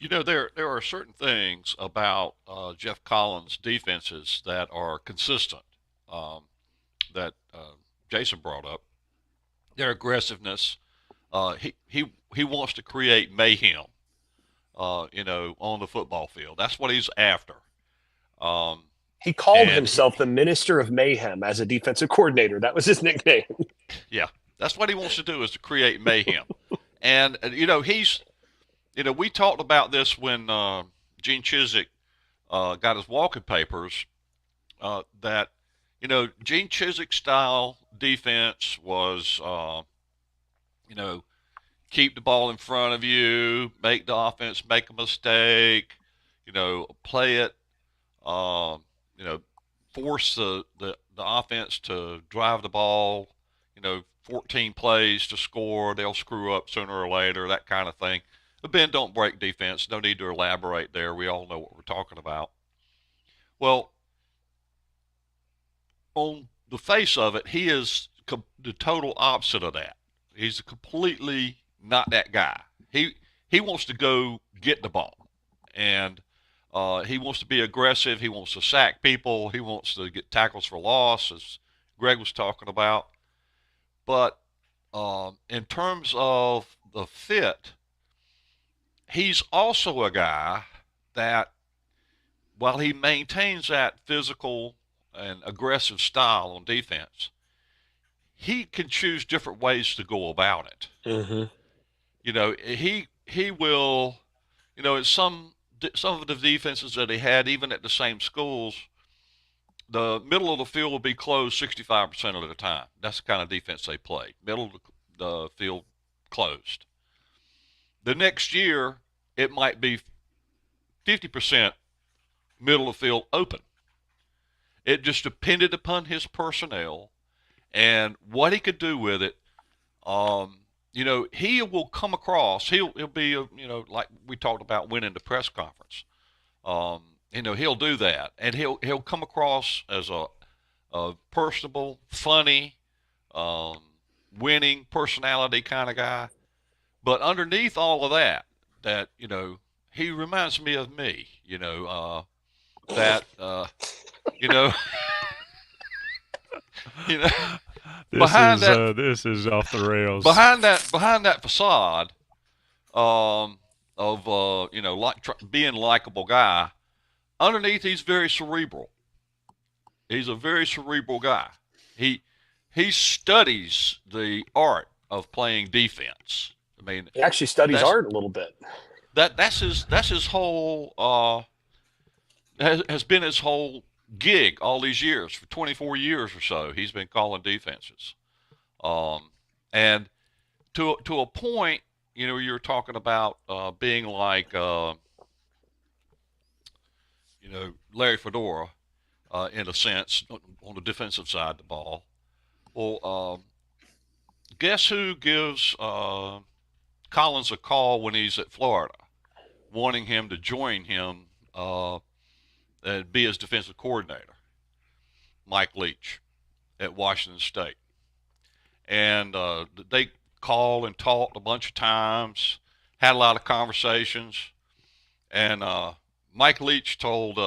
There are certain things about Geoff Collins' defenses that are consistent. Um, that Jason brought up. Their aggressiveness. He wants to create mayhem. On the football field. That's what he's after. Um, He called and he, himself the Minister of Mayhem as a defensive coordinator. That was his nickname. yeah, that's what he wants to do is to create mayhem. And we talked about this when Gene Chizik got his walking papers. That Gene Chizik style defense was you know keep the ball in front of you, make the offense make a mistake, play it, um, you know, force the offense to drive the ball, 14 plays to score. They'll screw up sooner or later, that kind of thing. The bend don't break defense. No need to elaborate there. We all know what we're talking about. Well, on the face of it, he is the total opposite of that. He's completely not that guy. He wants to go get the ball, and he wants to be aggressive. He wants to sack people. He wants to get tackles for loss, as Greg was talking about. But in terms of the fit, he's also a guy that, while he maintains that physical and aggressive style on defense, he can choose different ways to go about it. Mm-hmm. He will, in some of the defenses that he had, even at the same schools, the middle of the field will be closed 65% of the time. That's the kind of defense they play. Middle of the field closed. The next year, it might be 50% middle of the field open. It just depended upon his personnel and what he could do with it. He will come across. He'll be, like we talked about winning the press conference. He'll do that, and he'll come across as a personable, funny, um, winning personality kind of guy. But underneath all of that he reminds me of me. That you know, you know, behind that This is off the rails. behind that facade of being likable guy, underneath he's very cerebral. He's a very cerebral guy. He he studies the art of playing defense. I mean, He actually studies that's art a little bit. that's his whole has been his whole gig all these years. For 24 years or so, he's been calling defenses. And to a point, you're talking about being like Larry Fedora in a sense on the defensive side of the ball. Well, guess who gives Collins a call when he's at Florida, wanting him to join him and be his defensive coordinator? Mike Leach at Washington State. And they called and talked a bunch of times, had a lot of conversations, and Mike Leach told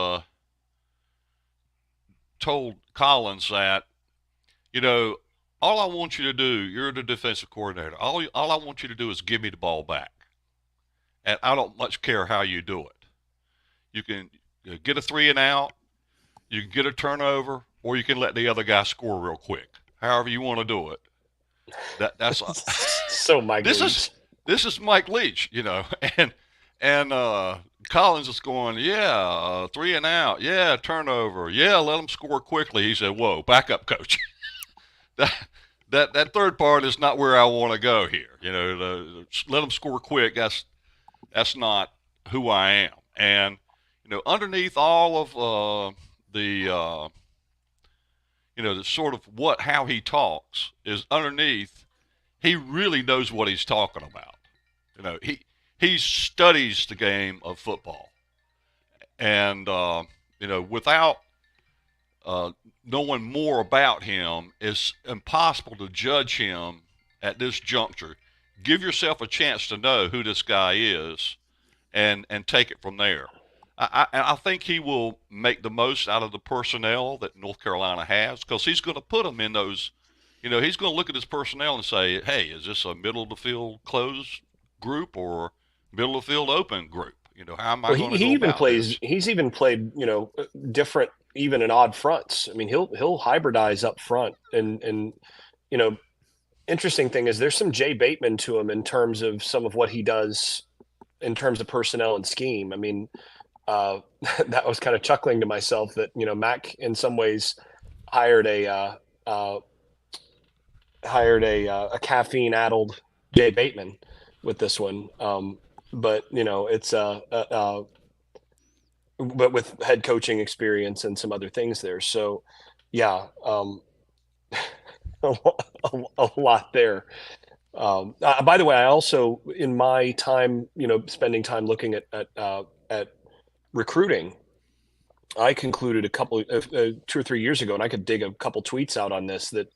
Collins that, you know, all I want you to do, you're the defensive coordinator. All I want you to do is give me the ball back, and I don't much care how you do it. You can get a 3 and out, you can get a turnover, or you can let the other guy score real quick. However you want to do it. That's So Mike this Leach. is this is Mike Leach, and Collins is going, yeah, 3 and out, yeah, turnover, yeah, let him score quickly. He said, whoa, back up, coach. that that third part is not where I want to go here. Let them score quick. That's not who I am. And underneath all of the sort of how he talks is underneath. He really knows what he's talking about. He studies the game of football, and without knowing more about him, it's impossible to judge him at this juncture. Give yourself a chance to know who this guy is, and take it from there. I think he will make the most out of the personnel that North Carolina has, because he's going to put them in those. He's going to look at his personnel and say, "Hey, is this a middle of the field closed group or middle of the field open group? How am I going to go about this?" He's even played, different, even in odd fronts. I mean, he'll hybridize up front, and interesting thing is there's some Jay Bateman to him in terms of some of what he does in terms of personnel and scheme. I mean, that was kind of chuckling to myself that Mack in some ways hired a caffeine-addled Jay Bateman with this one, but it's but with head coaching experience and some other things there. So, yeah, a lot there. By the way, I also, in my time, spending time looking at recruiting, I concluded a couple 2 or 3 years ago, and I could dig a couple tweets out on this, that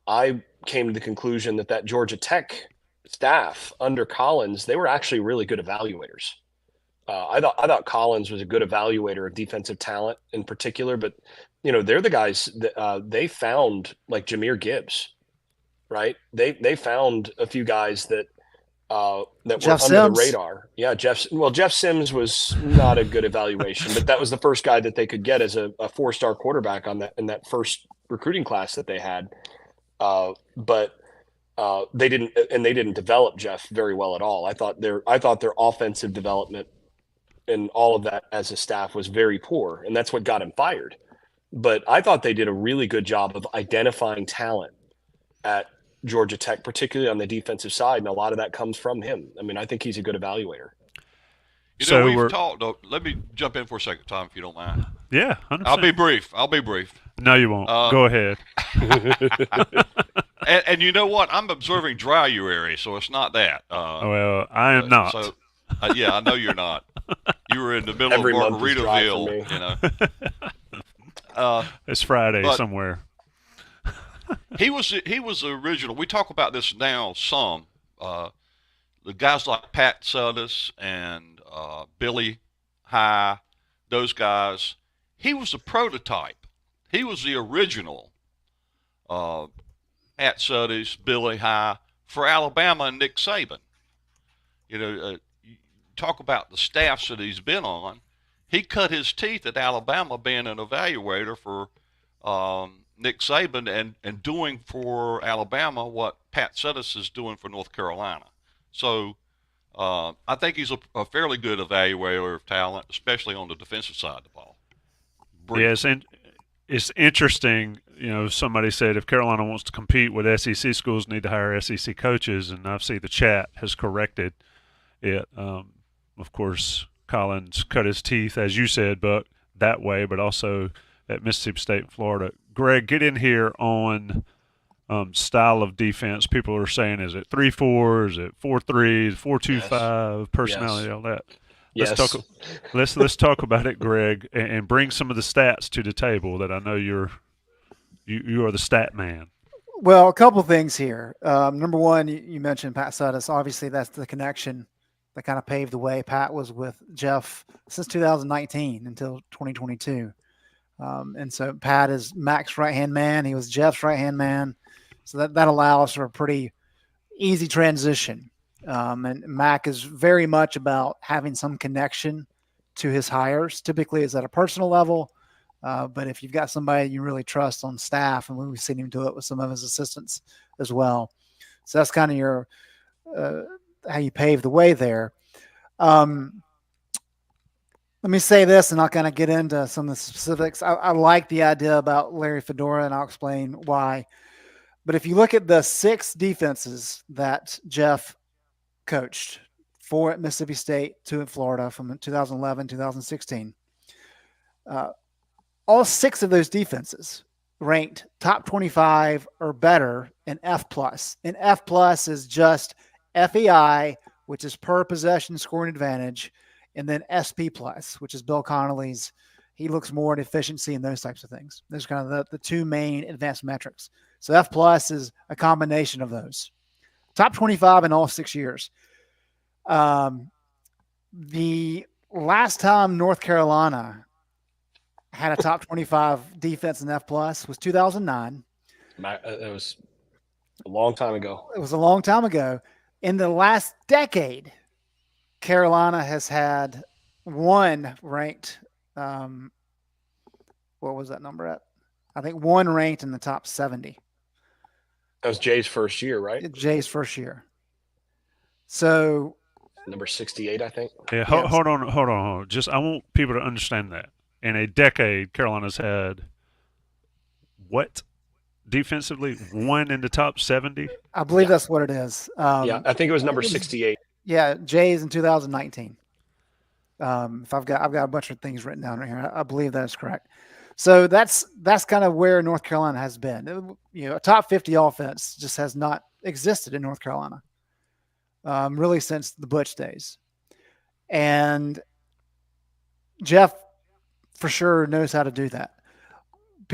I came to the conclusion that Georgia Tech staff under Collins, they were actually really good evaluators. I thought Collins was a good evaluator of defensive talent in particular, but they're the guys that they found, like Jahmyr Gibbs, right? They found a few guys that were under the radar. Yeah, Jeff Sims was not a good evaluation, but that was the first guy that they could get as a 4-star quarterback in that first recruiting class that they had. But they didn't develop Jeff very well at all. I thought their offensive development and all of that as a staff was very poor, and that's what got him fired. But I thought they did a really good job of identifying talent at Georgia Tech, particularly on the defensive side, and a lot of that comes from him. I mean, I think he's a good evaluator. We've talked. Let me jump in for a second, Tom, if you don't mind. Yeah, 100%. I'll be brief. No, you won't. Go ahead. and you know what? I'm observing dry area, so it's not that. Well, I am not. So, yeah, I know you're not. You were in the middle of Margaritaville, It's Friday somewhere. He was the original. We talk about this now some. The guys like Pat Suddas and Billy High, those guys. He was the prototype. He was the original. Pat Suddas, Billy High for Alabama and Nick Saban. Talk about the staffs that he's been on. He cut his teeth at Alabama being an evaluator for Nick Saban and doing for Alabama what Pat Suddas is doing for North Carolina. So I think he's a fairly good evaluator of talent, especially on the defensive side of the ball. Yes, and it's interesting. Somebody said if Carolina wants to compete with SEC schools, need to hire SEC coaches, and I see the chat has corrected it. Of course, Collins cut his teeth, as you said, but that way, but also at Mississippi State and Florida. Greg, get in here on style of defense. People are saying, is it 3-4? Is it 4-3? 4-2-5? Personality, all that. Let's talk about it, Greg, and bring some of the stats to the table that I know you are the stat man. Well, a couple things here. Number one, you mentioned Pat Suddas. Obviously, that's the connection that kind of paved the way. Pat was with Geoff since 2019 until 2022. And so Pat is Mack's right-hand man. He was Geoff's right-hand man. So that allows for a pretty easy transition. And Mack is very much about having some connection to his hires. Typically it's at a personal level. But if you've got somebody you really trust on staff, and we've seen him do it with some of his assistants as well. So that's kind of your how you pave the way there. Let me say this, and I'll kind of get into some of the specifics. I like the idea about Larry Fedora, and I'll explain why. But if you look at the 6 defenses that Geoff coached, 4 at Mississippi State, 2 at Florida from 2011, 2016, all 6 of those defenses ranked top 25 or better in F+. And F+ is just FEI, which is per possession scoring advantage, and then SP+, which is Bill Connolly's. He looks more at efficiency and those types of things. Those are kind of the 2 main advanced metrics. So F+ is a combination of those. Top 25 in all 6 years. The last time North Carolina had a top 25 defense in F plus was 2009. That was a long time ago. It was a long time ago. In the last decade, Carolina has had one ranked. What was that number at? I think one ranked in the top 70. That was Jay's first year, right? Jay's first year. So number 68, I think. Yeah, hold on. Just I want people to understand that. In a decade, Carolina's had what defensively? One in the top 70? I believe that's what it is. Yeah, I think it was number 68. Yeah, Jay's in 2019. If I've got a bunch of things written down right here. I believe that is correct. So that's kind of where North Carolina has been. You know, a top 50 offense just has not existed in North Carolina, really since the Butch days. And Geoff for sure knows how to do that.